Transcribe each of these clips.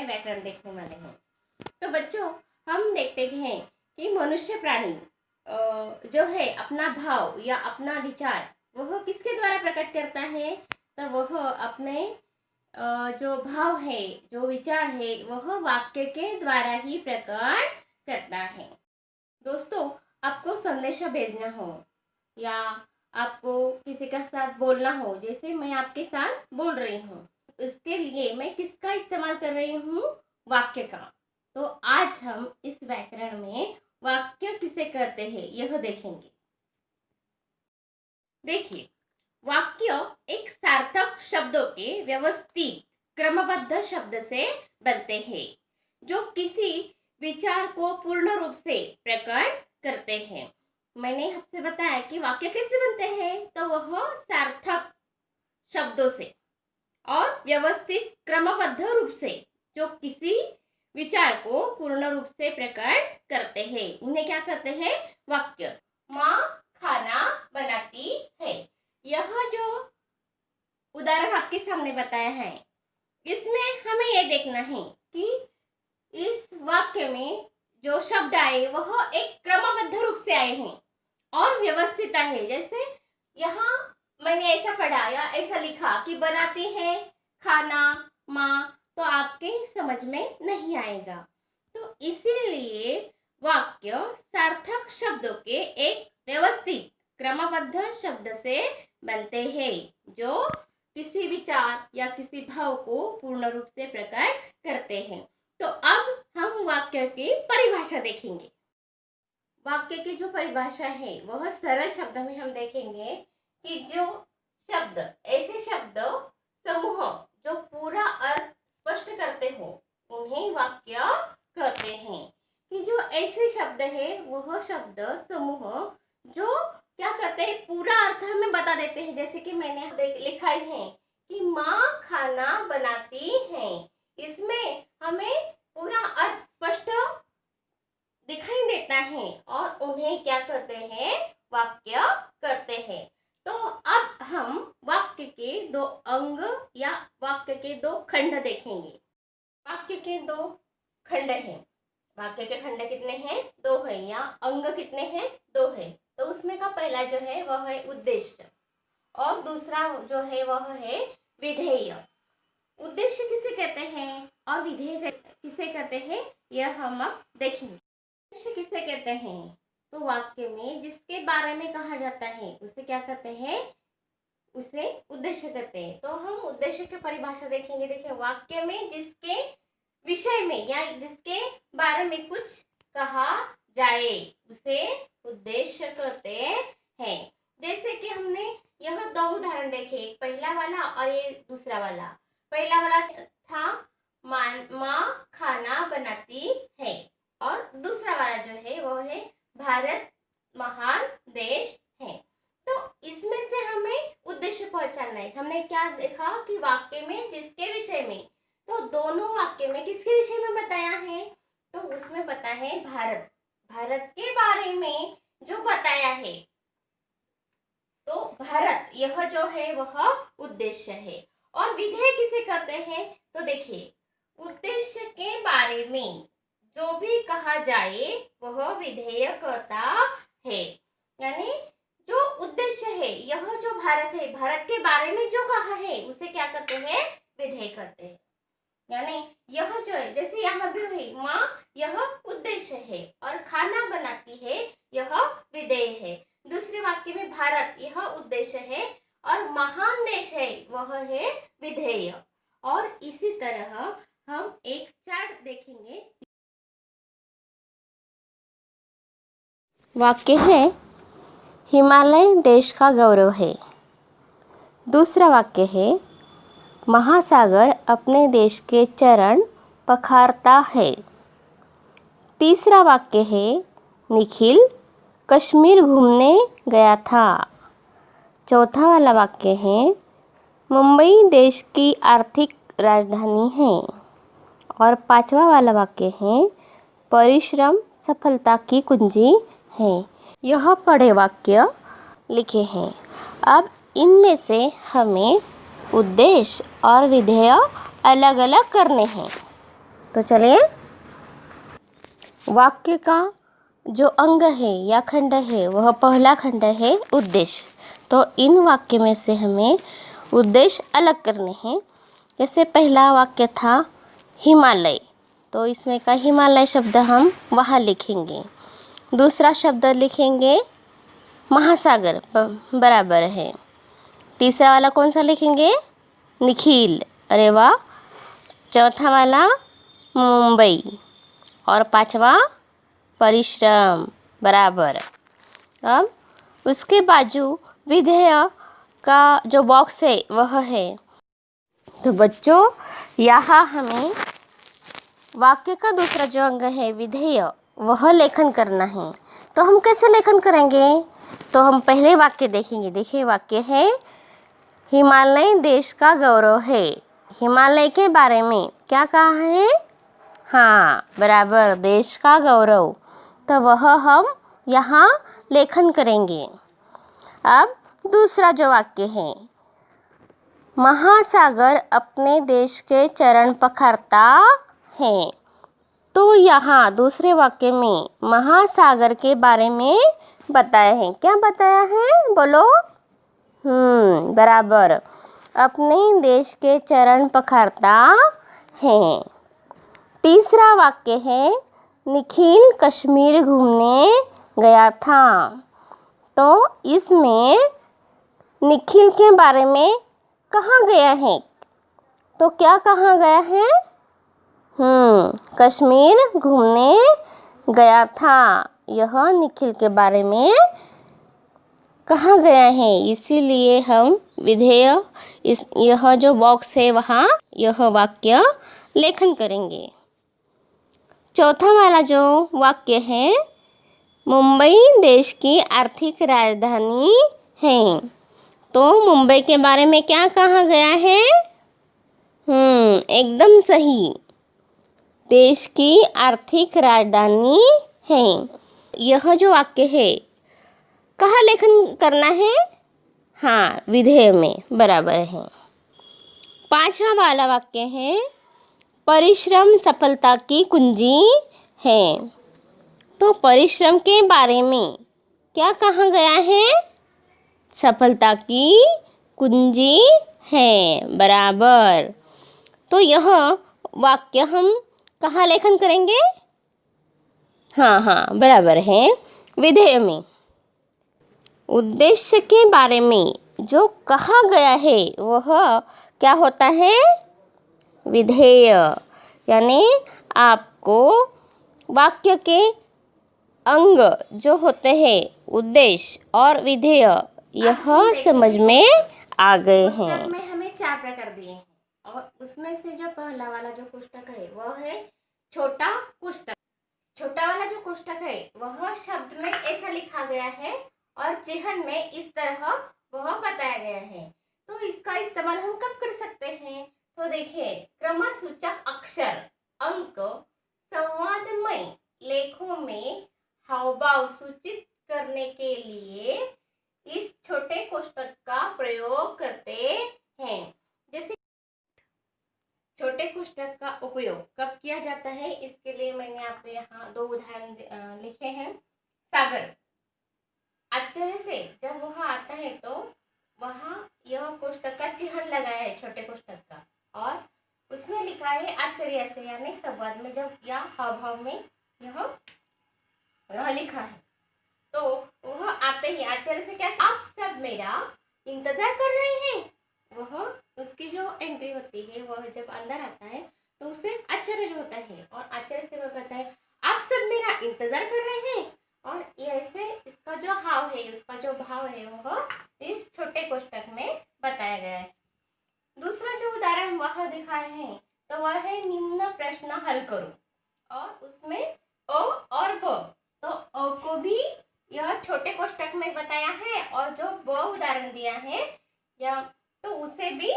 में व्याकरण देखने वाले हैं। तो बच्चों, हम देखते हैं कि मनुष्य प्राणी जो है अपना भाव या अपना विचार वह किसके द्वारा प्रकट करता है? तो वह अपने जो भाव है, जो विचार है, वह वाक्य के द्वारा ही प्रकट करता है। दोस्तों, आपको संदेशा भेजना हो या आपको किसी का साथ बोलना हो, जैसे मैं आपके साथ बोल रही हूँ, इसके लिए मैं किसका इस्तेमाल कर रही हूँ? वाक्य का। तो आज हम इस व्याकरण में वाक्य किसे कहते हैं यह देखेंगे। देखिए, वाक्य एक सार्थक शब्दों के व्यवस्थित क्रमबद्ध शब्द से बनते हैं जो किसी विचार को पूर्ण रूप से प्रकट करते हैं। मैंने आपसे बताया कि वाक्य कैसे बनते हैं, तो वह सार्थक शब्दों से और व्यवस्थित क्रमबद्ध रूप से जो किसी विचार को पूर्ण रूप से प्रकट करते हैं, उन्हें क्या कहते हैं? वाक्य। माँ खाना बनाती है, यह जो उदाहरण आपके सामने बताया है, इसमें हमें यह देखना है कि इस वाक्य में जो शब्द आए वह एक क्रमबद्ध रूप से आए हैं और व्यवस्थित आए। जैसे यहाँ मैंने ऐसा पढ़ा या ऐसा लिखा कि बनाती है खाना माँ, तो आपके समझ में नहीं आएगा। तो इसीलिए वाक्य सार्थक शब्दों के एक व्यवस्थित क्रमबद्ध शब्द से बनते हैं जो किसी विचार या किसी भाव को पूर्ण रूप से प्रकट करते हैं। तो अब हम वाक्य की परिभाषा देखेंगे। वाक्य की जो परिभाषा है वह सरल शब्द में हम देखेंगे कि जो शब्द, ऐसे शब्द समूह जो पूरा अर्थ स्पष्ट करते हो, उन्हें वाक्य कहते हैं। कि जो ऐसे शब्द है वह शब्द समूह जो क्या करते हैं? पूरा अर्थ हमें बता देते हैं। जैसे कि मैंने लिखा है कि माँ खाना बनाती है, इसमें हमें पूरा अर्थ स्पष्ट दिखाई देता है और उन्हें क्या करते हैं? वाक्य करते हैं। तो अब हम वाक्य के दो अंग या वाक्य के दो खंड देखेंगे। वाक्य के दो खंड हैं। वाक्य के खंड कितने हैं? दो है। या अंग कितने हैं? दो है। तो उसमें का पहला जो है वह है उद्देश्य और दूसरा जो है वह है विधेय। उद्देश्य किसे कहते हैं और विधेय किसे कहते हैं, यह हम अब देखेंगे। उद्देश्य किसे कहते हैं? तो वाक्य में जिसके बारे में कहा जाता है उसे क्या कहते हैं? उसे उद्देश्य कहते हैं। तो हम उद्देश्य की परिभाषा देखेंगे। देखिए, वाक्य में जिसके विषय में या जिसके बारे में कुछ कहा जाए उसे उद्देश्य कहते हैं। जैसे कि हमने यह दो उदाहरण देखे, एक पहला वाला और ये दूसरा वाला। पहला वाला था माँ खाना बनाती है और दूसरा वाला जो है वो है भारत महान देश है। तो इसमें से हमें उद्देश्य पहचानना है। हमने क्या देखा कि वाक्य में जिसके विषय में, तो दोनों वाक्य में किसके विषय में बताया है? तो उसमें पता है भारत, भारत के बारे में जो बताया है। तो भारत यह जो है वह उद्देश्य है। और विधेय किसे कहते हैं? तो देखिए, उद्देश्य के बारे में जो भी कहा जाए वह विधेय कहता है। यानी जो उद्देश्य है, यह जो भारत है, भारत के बारे में जो कहा है उसे क्या कहते हैं? विधेय कहते हैं। यानी यह जो है, जैसे यहाँ भी है माँ, यह उद्देश्य है और खाना बनाती है यह विधेय है। दूसरे वाक्य में भारत यह उद्देश्य है और महान देश है वह है विधेय। और इसी तरह हम एक चार्ट देखेंगे। वाक्य है हिमालय देश का गौरव है। दूसरा वाक्य है महासागर अपने देश के चरण पखारता है। तीसरा वाक्य है निखिल कश्मीर घूमने गया था। चौथा वाला वाक्य है मुंबई देश की आर्थिक राजधानी है। और पांचवा वाला वाक्य है परिश्रम सफलता की कुंजी है। यह पढ़े वाक्य लिखे हैं। अब इनमें से हमें उद्देश्य और विधेय अलग अलग करने हैं। तो चलिए, वाक्य का जो अंग है या खंड है वह पहला खंड है उद्देश्य। तो इन वाक्य में से हमें उद्देश्य अलग करने हैं। जैसे पहला वाक्य था हिमालय, तो इसमें का हिमालय शब्द हम वहाँ लिखेंगे। दूसरा शब्द लिखेंगे महासागर, बराबर है। तीसरा वाला कौन सा लिखेंगे? निखिल, अरे वाह। चौथा वाला मुंबई और पांचवा परिश्रम, बराबर। अब उसके बाजू विधेय का जो बॉक्स है वह है। तो बच्चों, यहाँ हमें वाक्य का दूसरा जो अंग है विधेय वह लेखन करना है। तो हम कैसे लेखन करेंगे? तो हम पहले वाक्य देखेंगे। देखिए, वाक्य है हिमालय देश का गौरव है। हिमालय के बारे में क्या कहा है? हाँ, बराबर, देश का गौरव। तो वह हम यहाँ लेखन करेंगे। अब दूसरा जो वाक्य है, महासागर अपने देश के चरण पखारता है। तो यहाँ दूसरे वाक्य में महासागर के बारे में बताया है। क्या बताया है? बोलो। बराबर, अपने देश के चरण पखारता है। तीसरा वाक्य है निखिल कश्मीर घूमने गया था। तो इसमें निखिल के बारे में कहाँ गया है? तो क्या कहाँ गया है? कश्मीर घूमने गया था। यह निखिल के बारे में कहाँ गया है, इसीलिए हम विधेय यह जो बॉक्स है वहाँ यह वाक्य लेखन करेंगे। चौथा वाला जो वाक्य है, मुंबई देश की आर्थिक राजधानी है। तो मुंबई के बारे में क्या कहा गया है? एकदम सही, देश की आर्थिक राजधानी है। यह जो वाक्य है कहाँ लेखन करना है? हाँ, विधेय में, बराबर है। पांचवा वाला वाक्य है परिश्रम सफलता की कुंजी है। तो परिश्रम के बारे में क्या कहा गया है? सफलता की कुंजी है, बराबर। तो यह वाक्य हम कहाँ लेखन करेंगे? हाँ, बराबर है, विधेय में। उद्देश्य के बारे में जो कहा गया है वह क्या होता है? विधेय। यानी आपको वाक्य के अंग जो होते हैं उद्देश्य और विधेय, यह समझ में आ गए हैं। पुस्तक में हमें 4 प्रकार दिए हैं और उसमें से जो पहला वाला जो पुस्तक है वह है छोटा पुस्तक। छोटा वाला जो पुस्तक है वह शब्द में ऐसा लिखा गया है और चिन्ह में इस तरह वह बताया गया है। तो इसका इस्तेमाल हम कब कर सकते हैं? तो देखिए, क्रमसूचक अक्षर, अंक, संवादमय लेखों में हावभाव सूचित करने के लिए इस छोटे कोष्ठक का प्रयोग करते हैं। जैसे छोटे कोष्ठक का उपयोग कब किया जाता है, इसके लिए मैंने आपको यहाँ 2 उदाहरण लिखे हैं। सागर, आश्चर्य से जब वह आता है तो वहाँ यह कोष्ठक का चिन्ह लगाया है, छोटे कोष्ठक का, और उसमें लिखा है आश्चर्य से, यानी संवाद में जब या हावभाव में यह लिखा है। तो वह आते ही आश्चर्य से क्या, आप सब मेरा इंतजार कर रहे हैं। वह उसकी जो एंट्री होती है वह जब अंदर आता है तो उसे आश्चर्य जो होता है और आश्चर्य से वह कहता है आप सब मेरा इंतजार कर रहे हैं। और ऐसे इसका जो हाव है, उसका जो भाव है वह इस छोटे कोष्ठक में बताया गया है। दूसरा जो उदाहरण वह दिखाए हैं तो वह है निम्न प्रश्न हल करो, और उसमें अ और ब, तो अ को भी यह छोटे कोष्ठक में बताया है और जो ब उदाहरण दिया है या तो उसे भी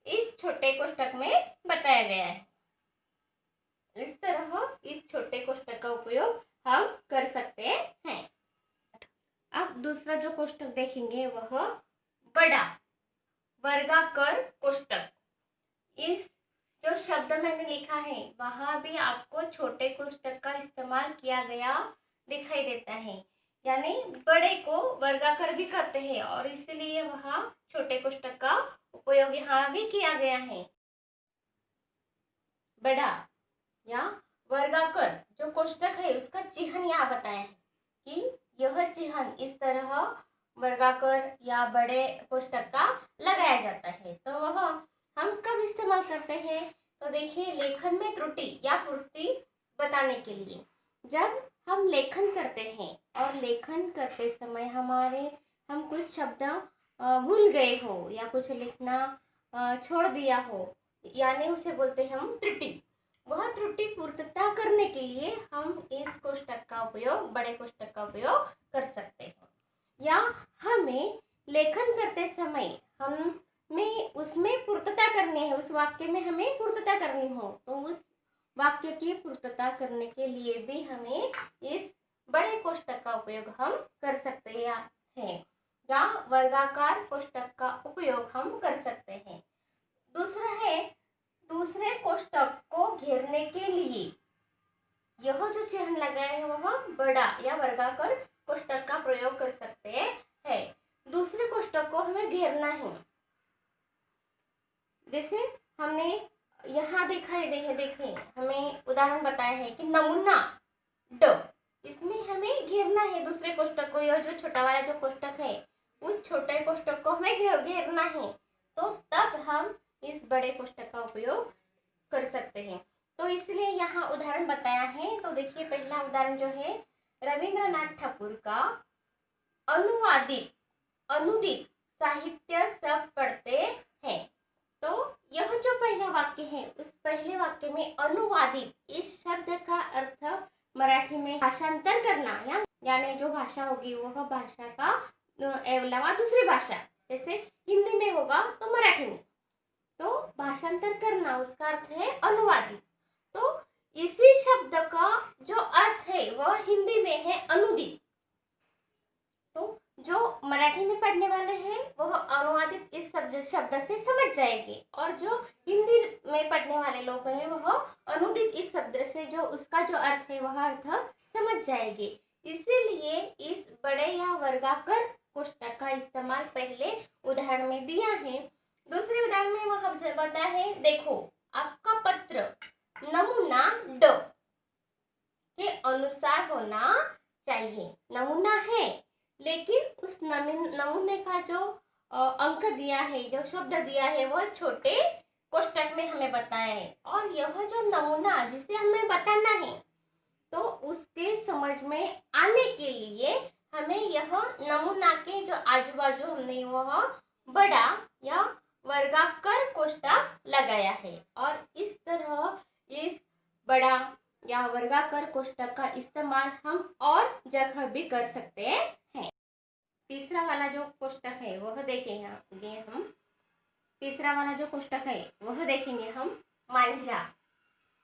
इस छोटे कोष्ठक में बताया गया है। इस तरह इस छोटे कोष्ठक का उपयोग हम कर सकते हैं। अब दूसरा जो कोष्ठक देखेंगे वह बड़ा वर्गाकार कोष्ठक। इस जो शब्द मैंने लिखा है वहाँ भी आपको छोटे कोष्ठक का इस्तेमाल किया गया दिखाई देता है, यानी बड़े को वर्गाकार भी करते हैं और इसलिए वहाँ छोटे कोष्ठक का उपयोग यहाँ भी किया गया है। बड़ा या वर्गाकार जो कोष्ठक है उसका चिन्ह यहाँ बताया है कि यह चिन्ह इस तरह वर्गाकार या बड़े कोष्ठक का लगाया जाता है। तो वह हम कब इस्तेमाल करते हैं? तो देखिए, लेखन में त्रुटि या पूर्ति बताने के लिए। जब हम लेखन करते हैं और लेखन करते समय हम कुछ शब्द भूल गए हो या कुछ लिखना छोड़ दिया हो, यानी उसे बोलते हैं हम त्रुटि। वह त्रुटि पूर्तता करने के लिए हम इस कोष्ठक का उपयोग, बड़े कोष्ठक का उपयोग कर सकते हैं। या हमें लेखन करते समय हमें उसमें पूर्तता करनी है, उस वाक्य में हमें पूर्तता करनी हो, तो उस वाक्य की पूर्तता करने के लिए भी हमें इस बड़े कोष्ठक का उपयोग हम कर सकते हैं या वर्गाकार कोष्ठक का उपयोग हम कर सकते हैं। दूसरा है, दूसरे कोष्ठक को घेरने के लिए यह जो चिन्ह लगाया है वह बड़ा या वर्गाकार कोष्ठक का प्रयोग कर सकते हैं। दूसरे कोष्ठक को हमें घेरना है, जैसे हमने यहाँ देखे हमें उदाहरण बताया है कि नमूना ड, इसमें हमें घेरना है दूसरे कोष्ठक को। यह जो छोटा वाला जो कोष्ठक है उस छोटे कोष्ठक को हमें घेरना है, तो तब हम इस बड़े कोष्ठक का उपयोग कर सकते हैं। तो इसलिए यहाँ उदाहरण बताया है। तो देखिए, पहला उदाहरण जो है रविंद्रनाथ ठाकुर का अनुदित साहित्य सब पढ़ते हैं। तो यह जो पहला वाक्य है उस पहले वाक्य में अनुवादित इस शब्द का अर्थ मराठी में भाषांतर करना, यानी जो भाषा होगी वह भाषा का अलावा दूसरी भाषा, जैसे हिंदी में होगा तो मराठी में, तो भाषांतर करना उसका अर्थ है अनुवादित। तो इसी शब्द का जो अर्थ है वह हिंदी में है अनुदित। तो जो मराठी में पढ़ने वाले हैं वह अनुवादित इस शब्द से समझ जाएंगे, और जो हिंदी में पढ़ने वाले लोग हैं वह अनुदित इस शब्द से जो उसका जो अर्थ है वह अर्थ समझ जाएंगे। इसीलिए इस बड़े या वर्गाकार कोष्ठक का इस्तेमाल पहले उदाहरण में दिया है। दूसरे उदाहरण में वह बताया है, देखो आपका पत्र नमूना ड के अनुसार होना चाहिए। नमूना है, लेकिन उस नमूने का जो अंक दिया है, जो शब्द दिया है वह छोटे कोष्ठक में हमें बताया है, और यह जो नमूना जिसे हमें बताना है तो उसके समझ में आने के लिए हमें यह नमूना के जो आजू बाजू हमने वह बड़ा या वर्गाकार कोष्ठक लगाया है, और इस तरह इस बड़ा या वर्गाकार कोष्ठक का इस्तेमाल हम और जगह भी कर सकते हैं। तीसरा वाला जो कोष्ठक है वह देखेंगे हम। तीसरा वाला जो कोष्ठक है वह देखेंगे हम मांझला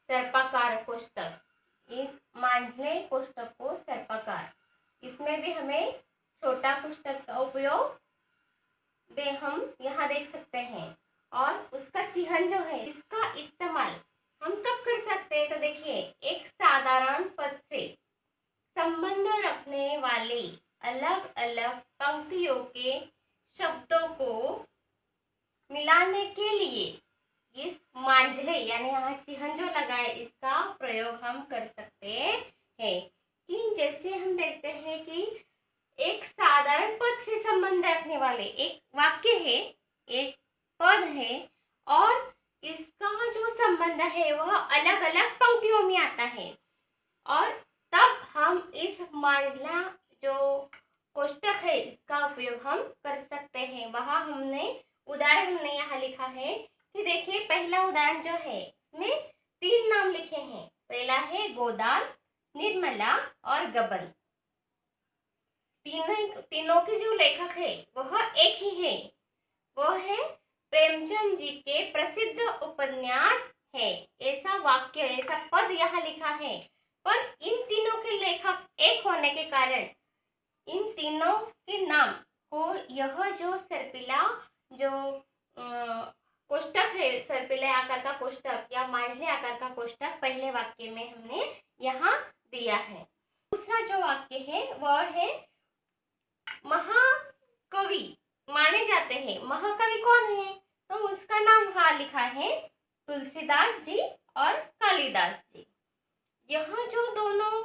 सर्पाकार कोष्ठक। इस मांझले कोष्ठक को सर्पाकार, इसमें भी हमें छोटा कोष्ठक का उपयोग हम यहाँ देख सकते हैं, और उसका चिन्ह जो है इसका इस्तेमाल हम कब कर सकते हैं? तो देखिए, एक साधारण पद से संबंध रखने वाले अलग अलग पंक्तियों के शब्दों को मिलाने के लिए इस मांझले यानी यहाँ चिन्ह जो लगा है इसका प्रयोग हम कर सकते हैं। कि जैसे हम देखते हैं कि एक साधारण पद से संबंध रखने वाले एक वाक्य है, एक पद है, और इसका जो संबंध है वह अलग अलग पंक्तियों में आता है, और तब हम इस मांझला जो कोष्ठक है इसका उपयोग हम कर सकते हैं। वहाँ उदाहरण हमने यहाँ लिखा है कि देखिए, पहला उदाहरण जो है इसमें 3 नाम लिखे हैं। पहला है गोदान, निर्मला और गबन। तीनों के जो लेखक है वह एक ही है, वह है प्रेमचंद जी के प्रसिद्ध उपन्यास है। ऐसा वाक्य, ऐसा पद यहाँ लिखा है, पर इन तीनों के लेखक एक होने के कारण इन तीनों के नाम को यह जो सर्पिला जो कोष्टक है, सर्पिल आकार का कोष्टक या मांझले आकार का कोष्टक पहले वाक्य में हमने यहाँ दिया है। दूसरा जो वाक्य है वह है महाकवि माने जाते हैं। महाकवि कौन है? तो उसका नाम वहाँ लिखा है तुलसीदास जी और कालिदास जी। यह जो दोनों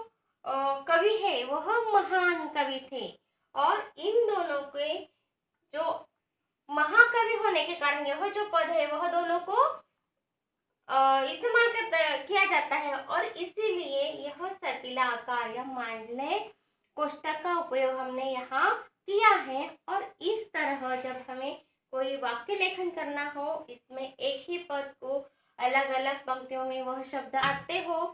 कवि है वह महान कवि थे और इन दोनों के जो महाकवि होने के कारण यह जो पद है वह दोनों को इस्तेमाल किया जाता है और इसीलिए यह सर्पिला आकार या मांझले कोष्टक का उपयोग हमने यहाँ किया है। और इस तरह जब हमें कोई वाक्य लेखन करना हो, इसमें एक ही पद को अलग अलग पंक्तियों में वह शब्द आते हो,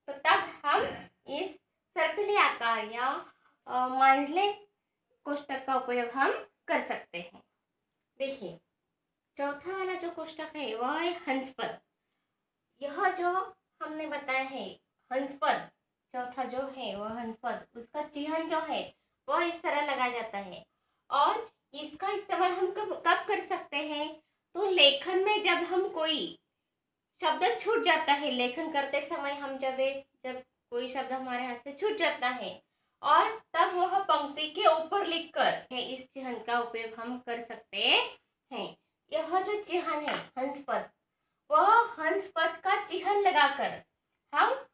तो तब हम इस सर्पिले आकार या मांझले कोष्टक का उपयोग हम कर सकते हैं। देखिए, चौथा वाला जो कोष्टक है वह है हंसपद। यह जो हमने बताया है हंसपद, चौथा जो है वह हंसपद, उसका चिह्न जो है वह इस तरह लगा जाता है और इसका इस्तेमाल हम कब कर सकते हैं? तो लेखन में जब हम कोई शब्द छूट जाता है, लेखन करते समय हम जब कोई शब्द हमारे हाथ से छूट जाता है और तब वह पंक्ति के ऊपर लिखकर है, इस चिह्न का उपयोग हम कर सकते हैं। यह जो चिह्न है हंसपद, वह हंसपद का चिह्न लगाकर हम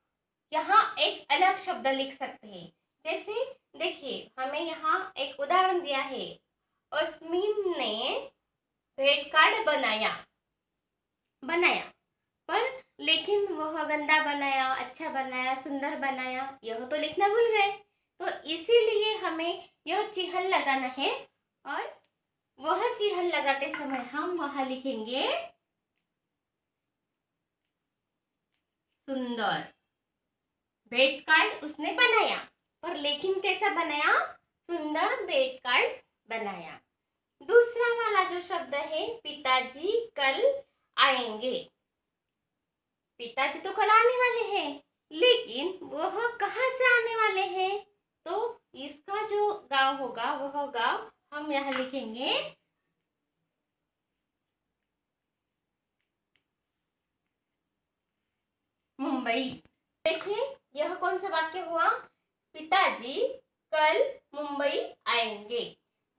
यहाँ एक अलग शब्द लिख सकते हैं। जैसे देखिए, हमें यहाँ एक उदाहरण दिया है, अस्मिन ने भेंट कार्ड बनाया पर लेकिन वह गंदा बनाया, अच्छा बनाया, सुंदर बनाया, यह तो लिखना भूल गए। तो इसीलिए हमें यह चिह्न लगाना है और वह चिह्न लगाते समय हम वहां लिखेंगे सुंदर। भेंट कार्ड उसने बनाया पर लेकिन कैसा बनाया? सुंदर भेंट कार्ड बनाया। दूसरा वाला जो शब्द है पिताजी कल आएंगे। पिताजी तो कल आने वाले हैं, लेकिन वह कहाँ से आने वाले हैं? तो इसका जो गांव होगा वह गांव हम यहाँ लिखेंगे मुंबई। देखिए, यह कौन सा वाक्य हुआ? पिताजी कल मुंबई आएंगे।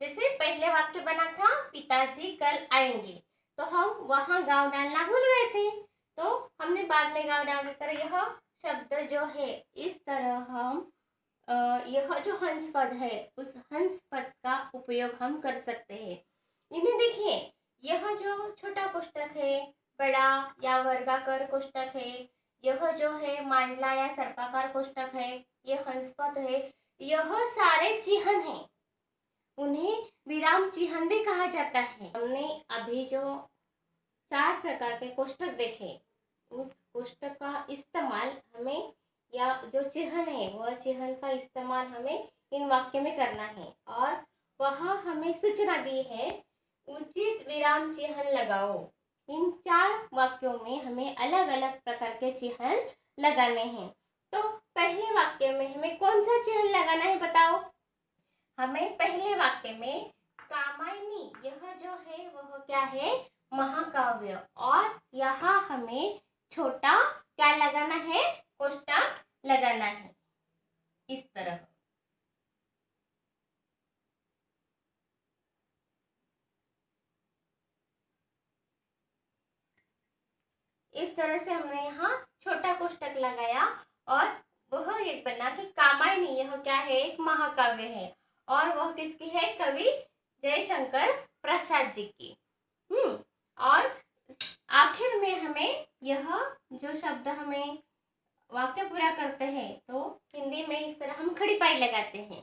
जैसे पहले वाक्य बना था पिताजी कल आएंगे, तो हम वहां गांव डालना भूल गए थे, तो हमने बाद में गांव डालकर यह शब्द जो है इस तरह हम यह जो हंस पद है उस हंस पद का उपयोग हम कर सकते हैं। इन्हें देखिए, यह जो छोटा कोष्टक है, बड़ा या वर्गाकार कोष्टक है, यह जो है मांझला या सर्पाकार कोष्टक है, यह हंसपद है, यह सारे चिह्न हैं। उन्हें विराम चिह्न भी कहा जाता है। हमने अभी जो 4 प्रकार के कोष्टक देखे, उस कोष्टक का इस्तेमाल हमें या जो चिह्न है वह चिह्न का इस्तेमाल हमें इन वाक्य में करना है और वह हमें सूचना दी है उचित विराम चिह्न लगाओ। इन 4 वाक्यों में हमें अलग अलग प्रकार के चिह्न लगाने हैं। तो पहले वाक्य में हमें कौन सा चिह्न लगाना है बताओ? हमें पहले वाक्य में कामायनी, यह जो है वह क्या है? महाकाव्य, और यहाँ हमें छोटा क्या लगाना है? कोष्टक लगाना है इस तरह। इस तरह से हमने यहाँ छोटा कोष्टक लगाया और वह एक बना कि कामायनी, यह क्या है? एक महाकाव्य है और वह किसकी है? कवि जयशंकर प्रसाद जी की। और आखिर में हमें यह जो शब्द हमें वाक्य पूरा करते हैं तो हिंदी में इस तरह हम खड़ी पाई लगाते हैं।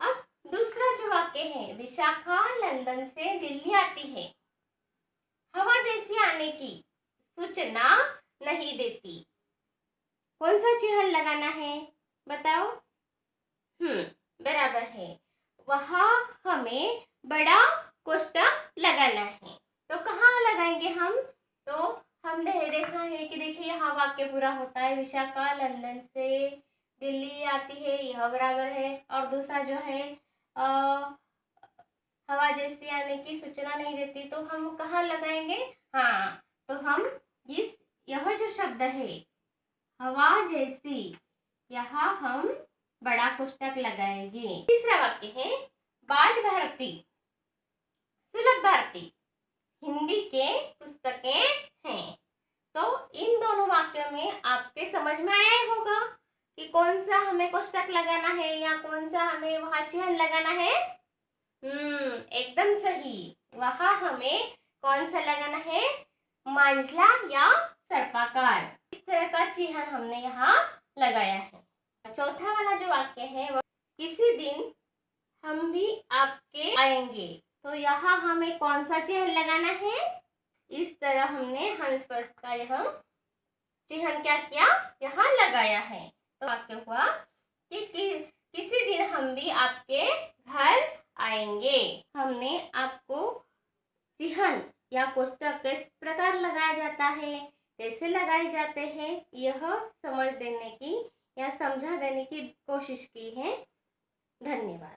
अब दूसरा जो वाक्य है, विशाखा लंदन से दिल्ली आती है, हवा जैसी आने की सूचना नहीं देती। कौन सा चिह्न लगाना है बताओ? बराबर है, वहां हमें बड़ा कोष्टक लगाना है। तो कहाँ लगाएंगे हम? तो हमने देखा है कि देखिए यहाँ वाक्य पूरा होता है, विशाखा लंदन से दिल्ली आती है, यह बराबर है। और दूसरा जो है हवा जैसी आने की सूचना नहीं देती, तो हम कहाँ लगाएंगे? हाँ, तो हम यह जो शब्द है हवा जैसी, यहाँ हम बड़ा कोष्टक लगाएंगे। तीसरा वाक्य है बाल भारती, सुलभ भारती हिंदी के पुस्तकें हैं। तो इन दोनों वाक्यों में आपके समझ में आया होगा कि कौन सा हमें कोष्टक लगाना है या कौन सा हमें वहां चिन्ह लगाना है। एकदम सही। वहां हमें कौन सा लगाना है, मांझला या सर्पाकार, इस तरह का चिन्ह हमने यहाँ लगाया है। चौथा वाला जो वाक्य है वह किसी दिन हम भी आपके आएंगे, तो यहाँ हमें कौन सा चिन्ह लगाना है, इस तरह हमने हंस पद का यह चिन्ह क्या किया, यहाँ लगाया है। तो वाक्य हुआ कि किसी दिन हम भी आपके घर आएंगे। हमने आपको चिन्ह या कोष्टक किस प्रकार लगाया जाता है, कैसे लगाए जाते हैं, यह समझ देने की या समझा देने की कोशिश की है। धन्यवाद।